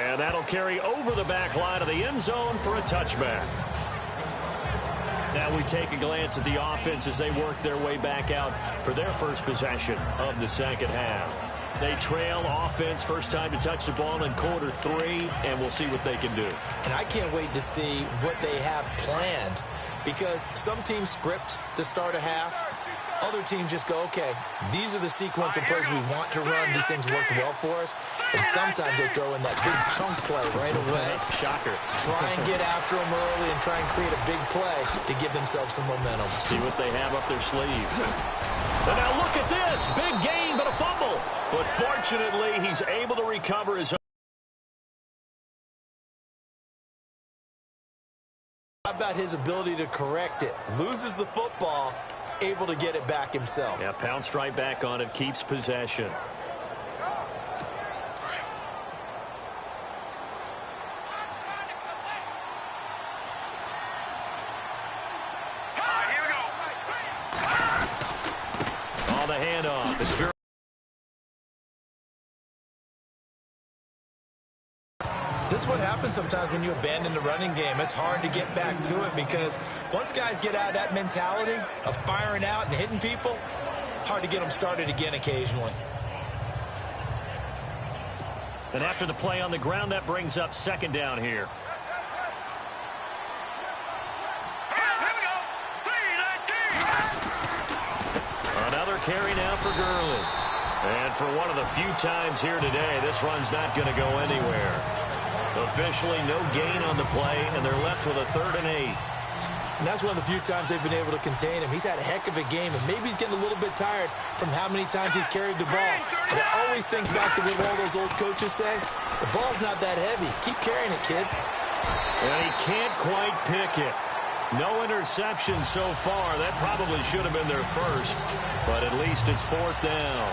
And that'll carry over the back line of the end zone for a touchback. Now we take a glance at the offense as they work their way back out for their first possession of the second half. They trail offense, first time to touch the ball in quarter 3, and we'll see what they can do. And I can't wait to see what they have planned, because some teams script to start a half. Other teams just go, okay, these are the sequence of plays we want to run. These things worked well for us. And sometimes they throw in that big chunk play right away. Shocker. Try and get after them early and try and create a big play to give themselves some momentum. See what they have up their sleeve. And now look at this. Big gain, but a fumble. But fortunately, he's able to recover his own. How about his ability to correct it? Loses the football, able to get it back himself. Yeah, pounced right back on it, keeps possession. On the handoff, it's Gurley. This is what happens sometimes when you abandon the running game. It's hard to get back to it because once guys get out of that mentality of firing out and hitting people, hard to get them started again occasionally. And after the play on the ground, that brings up second down here. Another carry now for Gurley. And for one of the few times here today, this run's not going to go anywhere. Officially no gain on the play, and they're left with a 3rd and 8. And that's one of the few times they've been able to contain him. He's had a heck of a game, and maybe he's getting a little bit tired from how many times he's carried the ball. But I always think back to what all those old coaches say. The ball's not that heavy. Keep carrying it, kid. And he can't quite pick it. No interception so far. That probably should have been their first, but at least it's 4th down.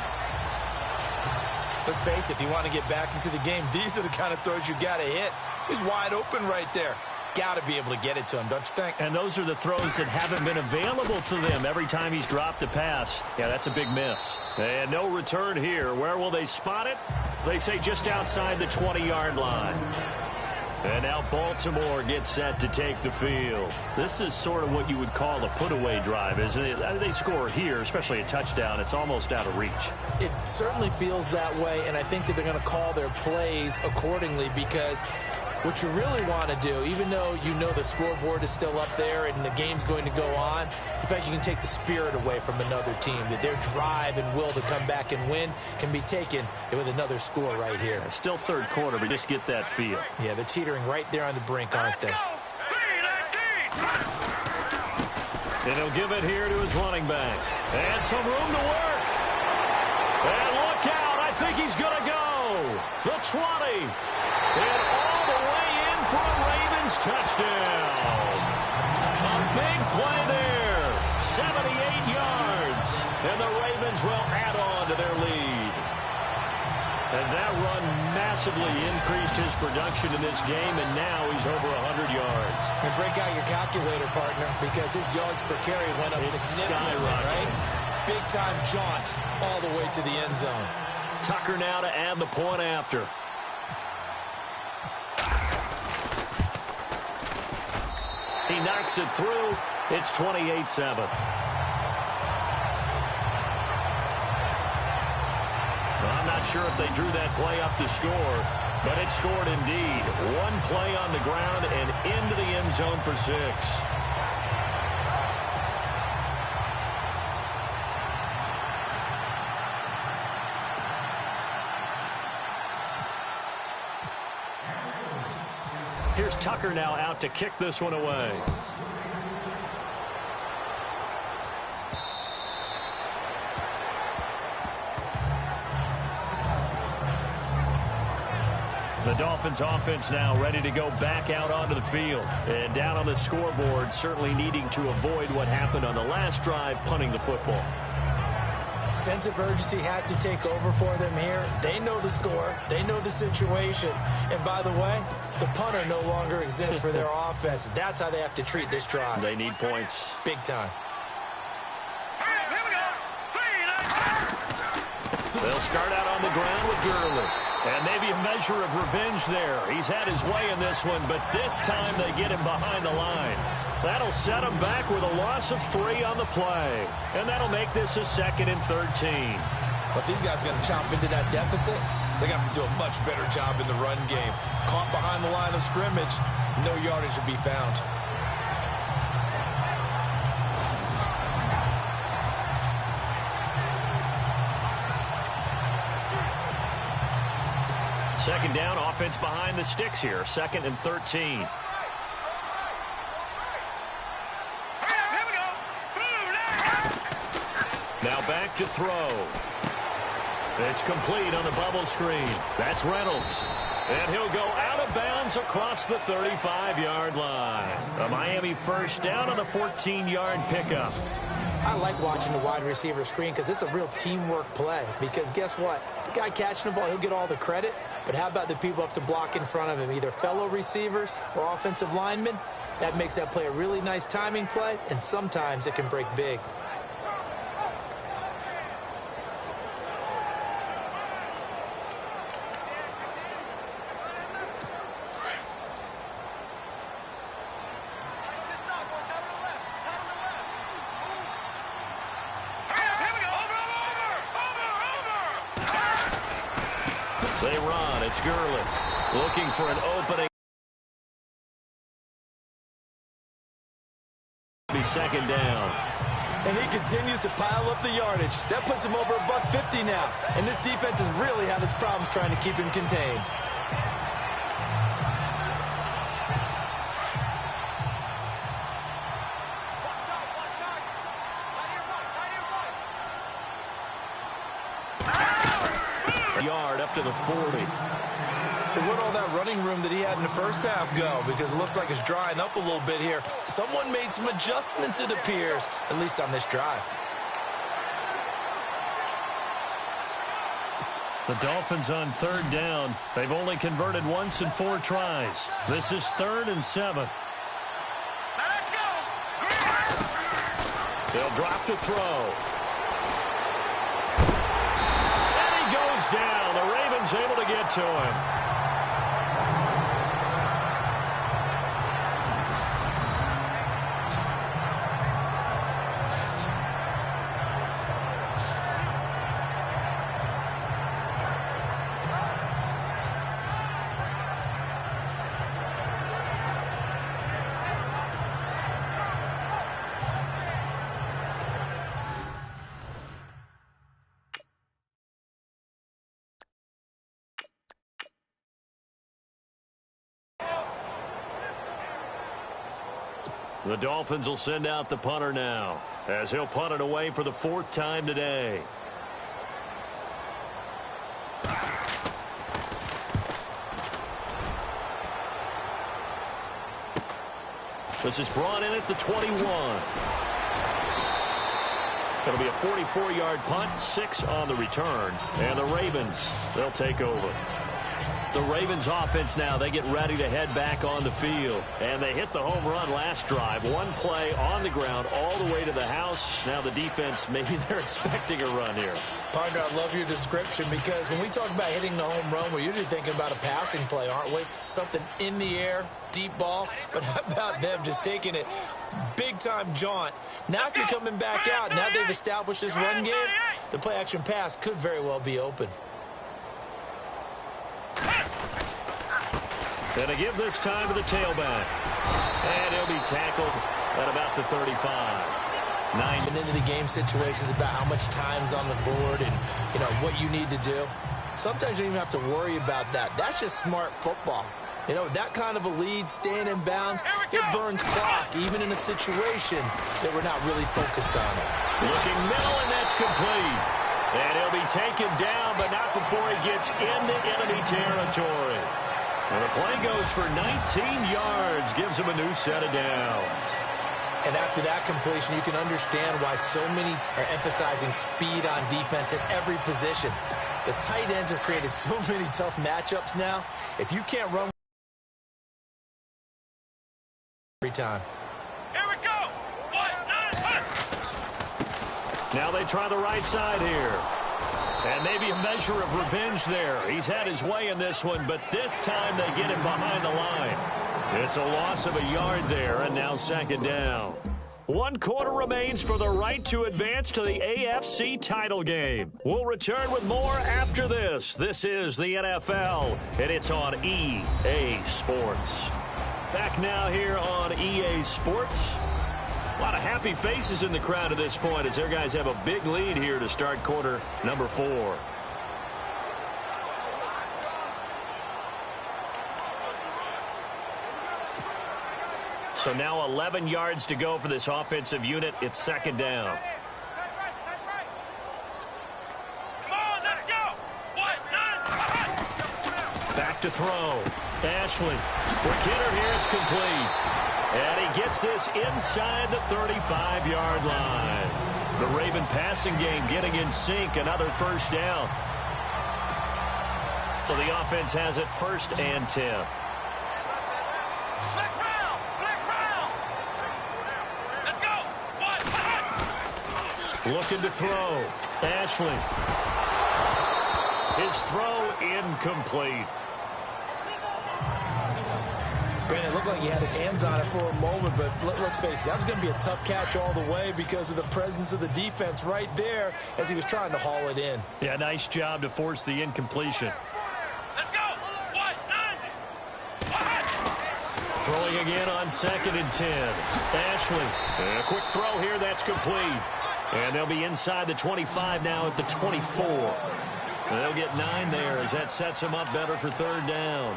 Let's face it, if you want to get back into the game, these are the kind of throws you got to hit. He's wide open right there. Got to be able to get it to him, don't you think? And those are the throws that haven't been available to them every time he's dropped a pass. Yeah, that's a big miss. And no return here. Where will they spot it? They say just outside the 20-yard line. And now Baltimore gets set to take the field. This is sort of what you would call a put-away drive, isn't it? They score here, especially a touchdown. It's almost out of reach. It certainly feels that way, and I think that they're going to call their plays accordingly because what you really want to do, even though you know the scoreboard is still up there and the game's going to go on, in fact, you can take the spirit away from another team, that their drive and will to come back and win can be taken with another score right here. Yeah, still 3rd quarter, but just get that feel. Yeah, they're teetering right there on the brink, aren't they? And he'll give it here to his running back. And some room to work. And look out. I think he's going to go. The 20. And all the way in for a Ravens touchdown. A big play there. 78 yards. And the Ravens will add on to their lead. And that run massively increased his production in this game, and now he's over 100 yards. And break out your calculator, partner, because his yards per carry went up significantly, right? Big-time jaunt all the way to the end zone. Tucker now to add the point after. He knocks it through. It's 28-7. I'm not sure if they drew that play up to score, but it scored indeed. One play on the ground and into the end zone for 6. Here's Tucker now out to kick this one away. The Dolphins offense now ready to go back out onto the field. And down on the scoreboard, certainly needing to avoid what happened on the last drive, punting the football. Sense of urgency has to take over for them here. They know the score. They know the situation. And by the way, the punter no longer exists for their offense. That's how they have to treat this drive. They need points. Big time. They'll start out on the ground with Gurley. And maybe a measure of revenge there. He's had his way in this one, but this time they get him behind the line. That'll set him back with a loss of 3 on the play. And that'll make this a 2nd and 13. But these guys are going to chop into that deficit. They got to do a much better job in the run game. Caught behind the line of scrimmage, no yardage to be found. Second down, offense behind the sticks here. 2nd and 13. Now back to throw. It's complete on the bubble screen. That's Reynolds. And he'll go out of bounds across the 35-yard line. A Miami first down on the 14-yard pickup. I like watching the wide receiver screen because it's a real teamwork play. Because guess what? The guy catching the ball, he'll get all the credit. But how about the people up to block in front of him, either fellow receivers or offensive linemen? That makes that play a really nice timing play, and sometimes it can break big. They run. It's Gurley looking for an opening. Be 2nd down. And he continues to pile up the yardage. That puts him over $150 now. And this defense has really had its problems trying to keep him contained. Yard up to the 40. So where'd all that running room that he had in the first half go? Because it looks like it's drying up a little bit here. Someone made some adjustments, it appears, at least on this drive. The Dolphins on 3rd down. They've only converted once in 4 tries. This is 3rd and 7. Let's go. They'll drop to throw. Down. The Ravens able to get to him. The Dolphins will send out the punter now, as he'll punt it away for the 4th time today. This is brought in at the 21. It'll be a 44-yard punt, 6 on the return, and the Ravens, they'll take over. The Ravens offense now, they get ready to head back on the field. And they hit the home run last drive. 1 play on the ground all the way to the house. Now the defense, maybe they're expecting a run here. Partner, I love your description because when we talk about hitting the home run, we're usually thinking about a passing play, aren't we? Something in the air, deep ball. But how about them just taking it big-time jaunt? Now if you're coming back out, now they've established this run game, the play-action pass could very well be open. And to give this time to the tailback. And he'll be tackled at about the 35. 9 into the game situations about how much time's on the board and, you know, what you need to do. Sometimes you don't even have to worry about that. That's just smart football. You know, that kind of a lead, staying in bounds, it burns clock, even in a situation that we're not really focused on it. Looking middle, and that's complete. And he'll be taken down, but not before he gets into enemy territory. And the play goes for 19 yards, gives him a new set of downs. And after that completion, you can understand why so many are emphasizing speed on defense at every position. The tight ends have created so many tough matchups now. If you can't run every time. Here we go. 1, 9, 1. Now they try the right side here. And maybe a measure of revenge there. He's had his way in this one, but this time they get him behind the line. It's a loss of a yard there, and now second down. 1 quarter remains for the right to advance to the AFC title game. We'll return with more after this. This is the NFL, and it's on EA Sports. Back now here on EA Sports. A lot of happy faces in the crowd at this point as their guys have a big lead here to start quarter number 4. So now 11 yards to go for this offensive unit. It's second down. Back to throw. Ashley. Quick hitter here. It's complete. And he gets this inside the 35-yard line. The Raven passing game getting in sync. Another first down. So the offense has it first and 10. Looking to throw. Ashley. His throw incomplete. Brandon, it looked like he had his hands on it for a moment, but let's face it, that was going to be a tough catch all the way because of the presence of the defense right there as he was trying to haul it in. Yeah, nice job to force the incompletion. Let's go. 1, 9. Throwing again on second and 10. Ashley. A quick throw here. That's complete. And they'll be inside the 25 now at the 24. They'll get 9 there as that sets him up better for third down.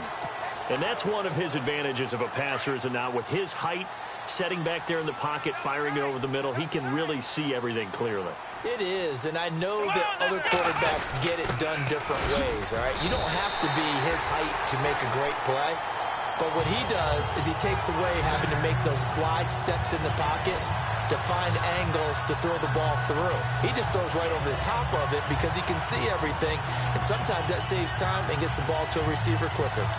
And that's one of his advantages of a passer, is it not? With his height, setting back there in the pocket, firing it over the middle, he can really see everything clearly. It is, and I know that other quarterbacks get it done different ways, all right? You don't have to be his height to make a great play. But what he does is he takes away having to make those slide steps in the pocket to find angles to throw the ball through. He just throws right over the top of it because he can see everything, and sometimes that saves time and gets the ball to a receiver quicker.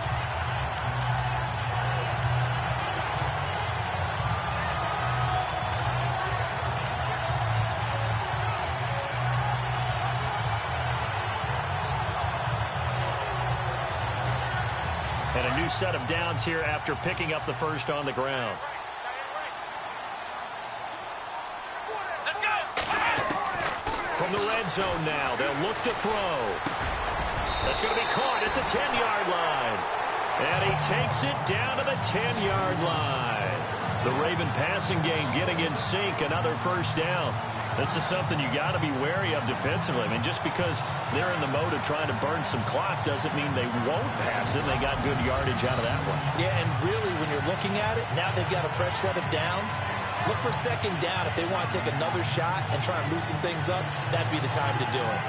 And a new set of downs here after picking up the first on the ground. From the red zone now, they'll look to throw. That's going to be caught at the 10-yard line. And he takes it down to the 10-yard line. The Raven passing game getting in sync, another first down. This is something you got to be wary of defensively. I mean, just because they're in the mode of trying to burn some clock doesn't mean they won't pass it. They got good yardage out of that one. Yeah, and really, when you're looking at it, now they've got a fresh set of downs. Look for second down. If they want to take another shot and try and loosen things up, that'd be the time to do it.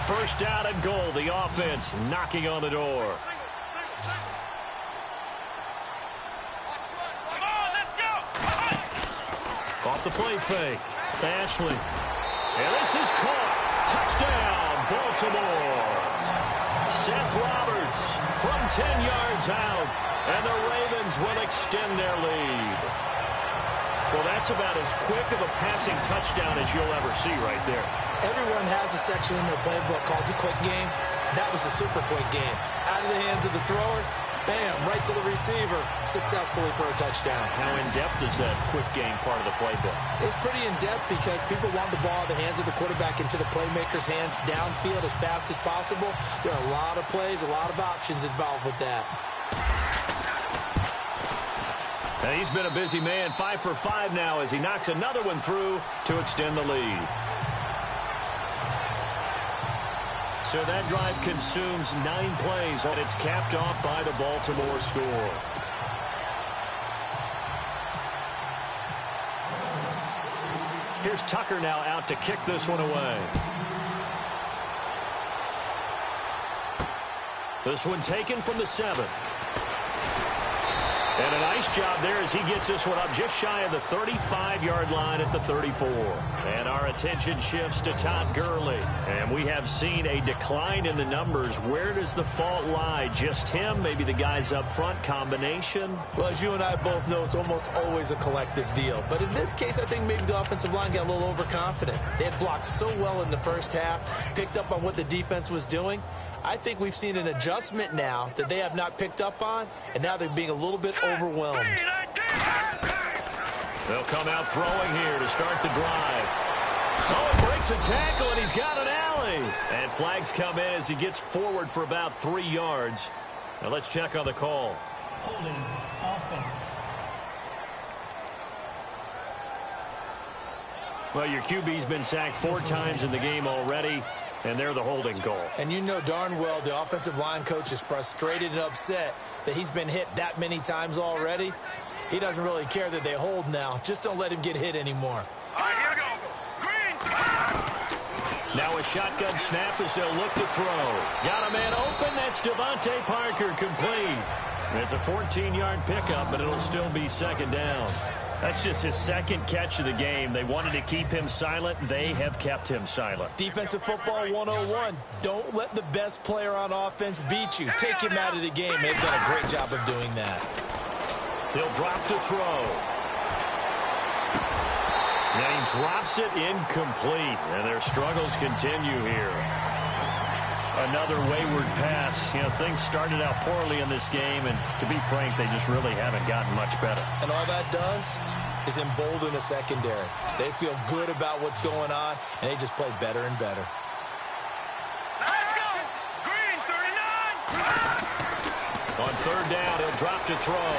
First down and goal. The offense knocking on the door. Off the play fake. Ashley. And this is caught. Touchdown, Baltimore. Seth Roberts from 10 yards out. And the Ravens will extend their lead. Well, that's about as quick of a passing touchdown as you'll ever see right there. Everyone has a section in their playbook called the quick game. That was a super quick game. Out of the hands of the thrower, bam, right to the receiver, successfully for a touchdown. How in-depth is that quick game part of the playbook? It's pretty in-depth because people want the ball in the hands of the quarterback into the playmaker's hands downfield as fast as possible. There are a lot of plays, a lot of options involved with that. And he's been a busy man, 5 for 5 now as he knocks another one through to extend the lead. So that drive consumes 9 plays, and it's capped off by the Baltimore score. Here's Tucker now out to kick this one away. This one taken from the 7. And a nice job there as he gets this one up just shy of the 35-yard line at the 34. And our attention shifts to Todd Gurley. And we have seen a decline in the numbers. Where does the fault lie? Just him? Maybe the guys up front? Combination? Well, as you and I both know, it's almost always a collective deal. But in this case, I think maybe the offensive line got a little overconfident. They had blocked so well in the first half, picked up on what the defense was doing. I think we've seen an adjustment now that they have not picked up on, and now they're being a little bit overwhelmed. They'll come out throwing here to start the drive. Oh, he breaks a tackle, and he's got an alley. And flags come in as he gets forward for about 3 yards. Now let's check on the call. Holding offense. Well, your QB's been sacked 4 times in the game already, and they're the holding call. And you know darn well the offensive line coach is frustrated and upset that he's been hit that many times already. He doesn't really care that they hold now. Just don't let him get hit anymore. All right, here we go. Green. Now a shotgun snap as they'll look to throw. Got a man open. That's Devontae Parker, complete. It's a 14-yard pickup, but it'll still be second down. That's just his second catch of the game. They wanted to keep him silent. They have kept him silent. Defensive football 101. Don't let the best player on offense beat you. Take him out of the game. They've done a great job of doing that. He'll drop to throw. And he drops it incomplete. And their struggles continue here. Another wayward pass. You know, things started out poorly in this game, and to be frank, they just really haven't gotten much better. And all that does is embolden a secondary. They feel good about what's going on, and they just play better and better. Let's go. Green, 39. On third down, he'll drop to throw.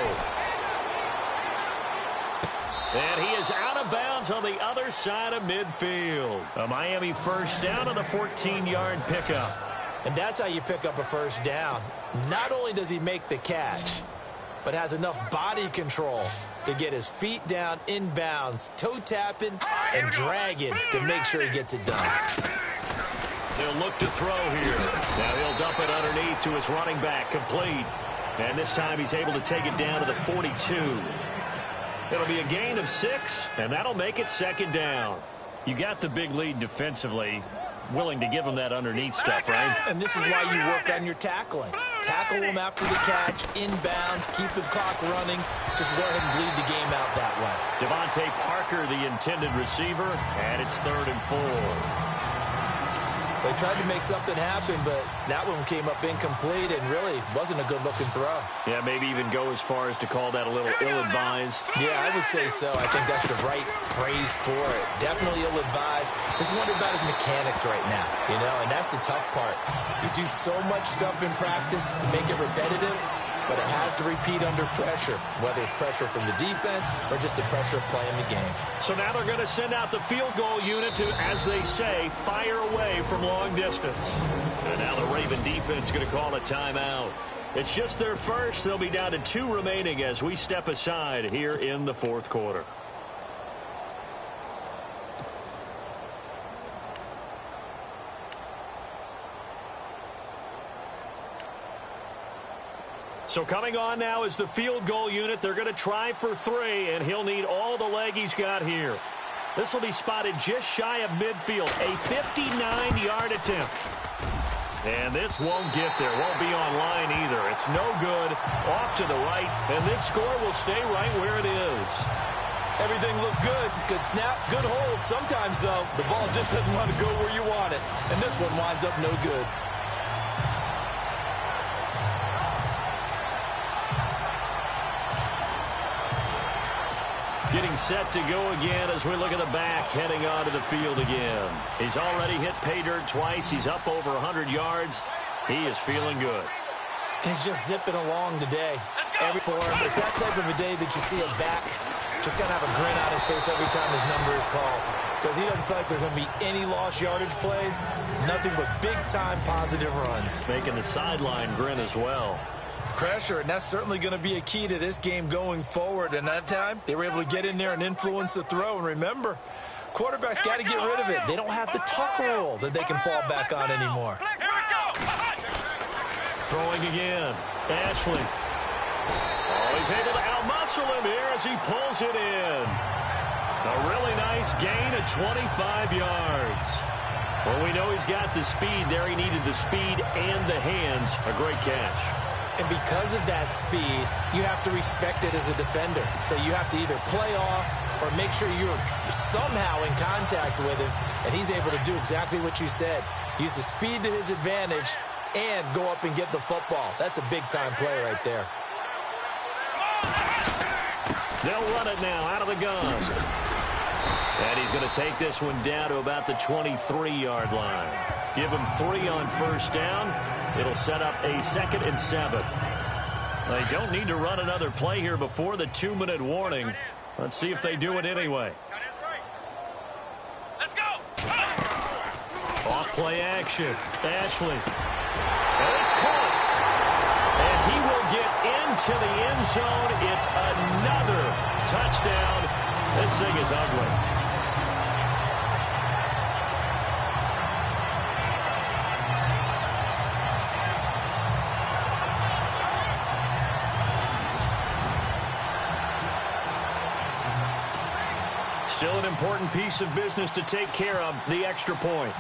And he is out of bounds on the other side of midfield. A Miami first down on the 14-yard pickup. And that's how you pick up a first down. Not only does he make the catch, but has enough body control to get his feet down inbounds, toe tapping, and dragging to make sure he gets it done. They'll look to throw here. Now he'll dump it underneath to his running back, complete. And this time he's able to take it down to the 42. It'll be a gain of 6, and that'll make it second down. You got the big lead defensively. Willing to give him that underneath stuff, right? And this is why you work on your tackling. Tackle him after the catch, inbounds, keep the clock running. Just go ahead and bleed the game out that way. Devontae Parker, the intended receiver, and it's 3rd and 4. They tried to make something happen, but that one came up incomplete and really wasn't a good-looking throw. Yeah, maybe even go as far as to call that a little ill-advised. Yeah, I would say so. I think that's the right phrase for it. Definitely ill-advised. Just wonder about his mechanics right now, you know, and that's the tough part. You do so much stuff in practice to make it repetitive, but it has to repeat under pressure, whether it's pressure from the defense or just the pressure of playing the game. So now they're going to send out the field goal unit to, as they say, fire away from long distance. And now the Raven defense is going to call a timeout. It's just their first. They'll be down to 2 remaining as we step aside here in the 4th quarter. So coming on now is the field goal unit. They're going to try for 3, and he'll need all the leg he's got here. This will be spotted just shy of midfield, a 59-yard attempt. And this won't get there, won't be on line either. It's no good, off to the right, and this score will stay right where it is. Everything looked good. Good snap, good hold. Sometimes, though, the ball just doesn't want to go where you want it. And this one winds up no good. Getting set to go again as we look at the back, heading onto the field again. He's already hit pay dirt twice. He's up over 100 yards. He is feeling good. And he's just zipping along today. Every form. It's that type of a day that you see a back just kind of have a grin on his face every time his number is called. Because he doesn't feel like there are going to be any lost yardage plays. Nothing but big-time positive runs. Making the sideline grin as well. Pressure, and that's certainly going to be a key to this game going forward. And that time, they were able to get in there and influence the throw. And remember, quarterbacks got to get rid of it. They don't have the tuck rule that they can fall back on anymore. Throwing again. Ashley. Oh, he's able to outmuscle him here as he pulls it in. A really nice gain of 25 yards. Well, we know he's got the speed there. He needed the speed and the hands. A great catch. And because of that speed, you have to respect it as a defender. So you have to either play off or make sure you're somehow in contact with him. And he's able to do exactly what you said. Use the speed to his advantage and go up and get the football. That's a big-time play right there. They'll run it now out of the gun. And he's going to take this one down to about the 23-yard line. Give him 3 on first down. It'll set up a 2nd and 7. They don't need to run another play here before the 2-minute warning. Let's see if they do it anyway. Let's go. Off play action. Ashley. And it's caught. And he will get into the end zone. It's another touchdown. This thing is ugly. Still an important piece of business to take care of, the extra point.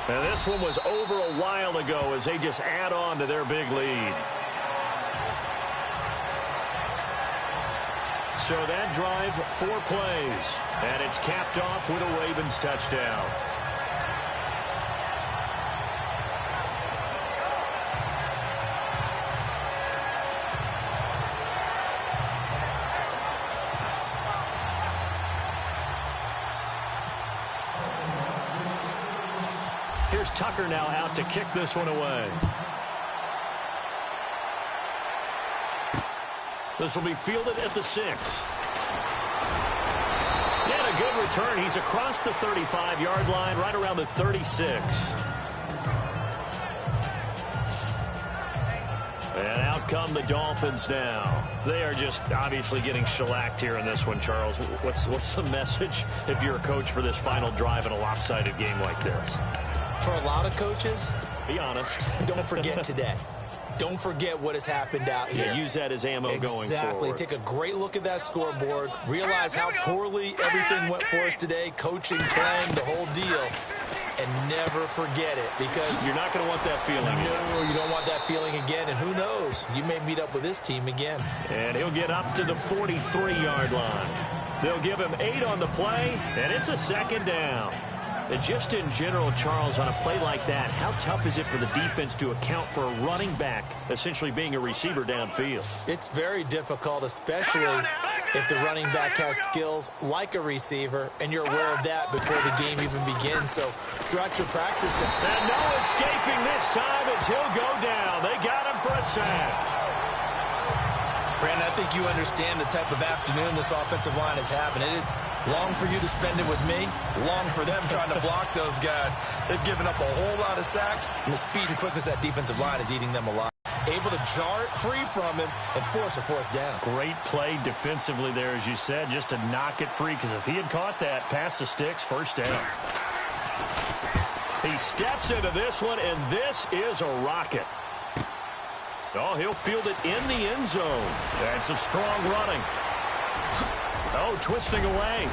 And this one was over a while ago as they just add on to their big lead. So that drive, 4 plays. And it's capped off with a Ravens touchdown. Here's Tucker now out to kick this one away. This will be fielded at the 6. Yeah, a good return. He's across the 35-yard line, right around the 36. And out come the Dolphins now. They are just obviously getting shellacked here in this one, Charles. What's the message if you're a coach for this final drive in a lopsided game like this? For a lot of coaches, be honest. Don't forget today. Don't forget what has happened out here. Yeah, use that as ammo going forward. Exactly. Take a great look at that scoreboard. Realize how poorly everything went for us today. Coaching, playing, the whole deal. And never forget it, because you're not going to want that feeling. No, you don't want that feeling again. And who knows? You may meet up with this team again. And he'll get up to the 43-yard line. They'll give him 8 on the play, and it's a 2nd down. And just in general, Charles, on a play like that, how tough is it for the defense to account for a running back essentially being a receiver downfield? It's very difficult, especially if the running back has skills like a receiver, and you're aware of that before the game even begins. So throughout your practice. And no escaping this time as he'll go down. They got him for a sack. Brandon, I think you understand the type of afternoon this offensive line is having. It is long for you to spend it with me, long for them trying to block those guys. They've given up a whole lot of sacks, and the speed and quickness of that defensive line is eating them alive. Able to jar it free from him and force a 4th down. Great play defensively there, as you said, just to knock it free, because if he had caught that, past the sticks, 1st down. He steps into this one, and this is a rocket. Oh, he'll field it in the end zone. That's some strong running. Oh, twisting away.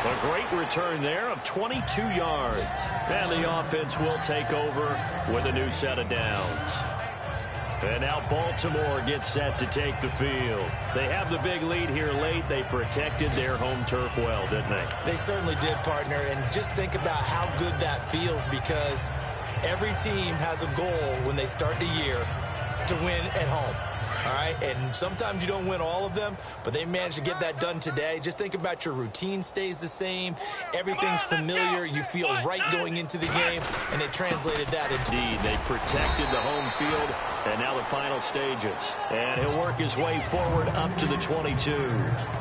A great return there of 22 yards. And the offense will take over with a new set of downs. And now Baltimore gets set to take the field. They have the big lead here late. They protected their home turf well, didn't they? They certainly did, partner. And just think about how good that feels, because every team has a goal when they start the year to win at home. All right, and sometimes you don't win all of them, but they managed to get that done today. Just think about your routine stays the same. Everything's familiar. You feel right going into the game, and they translated that into. Indeed, they protected the home field, and now the final stages. And he'll work his way forward up to the 22.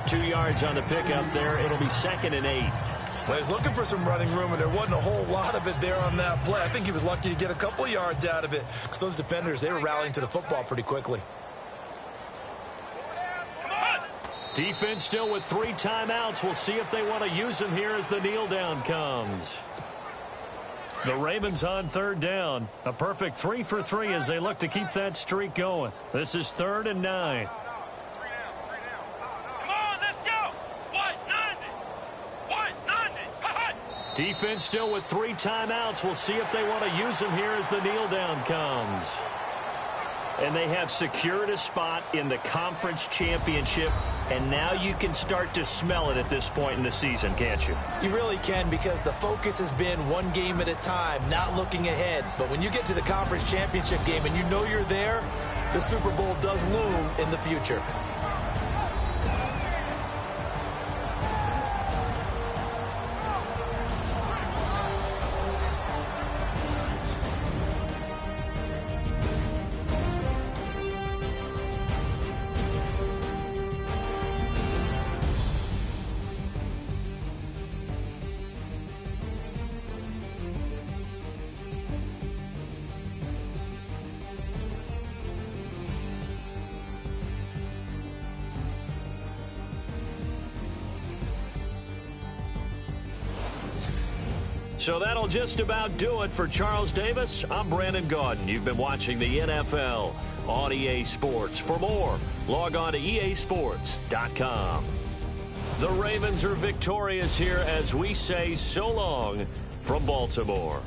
2 yards on the pickup there. It'll be 2nd and 8. Well, he was looking for some running room, and there wasn't a whole lot of it there on that play. I think he was lucky to get a couple of yards out of it, because those defenders, they were rallying to the football pretty quickly. Defense still with 3 timeouts. We'll see if they want to use them here as the kneel down comes. The Ravens on third down. A perfect 3 for 3 as they look to keep that streak going. This is 3rd and 9. Come on, let's go. 190. 190. Defense still with 3 timeouts. We'll see if they want to use them here as the kneel down comes. And they have secured a spot in the conference championship, and now you can start to smell it at this point in the season, can't you? You really can, because the focus has been one game at a time, not looking ahead. But when you get to the conference championship game and you know you're there, the Super Bowl does loom in the future. So that'll just about do it for Charles Davis. I'm Brandon Gaudin. You've been watching the NFL on EA Sports. For more, log on to easports.com. The Ravens are victorious here as we say so long from Baltimore.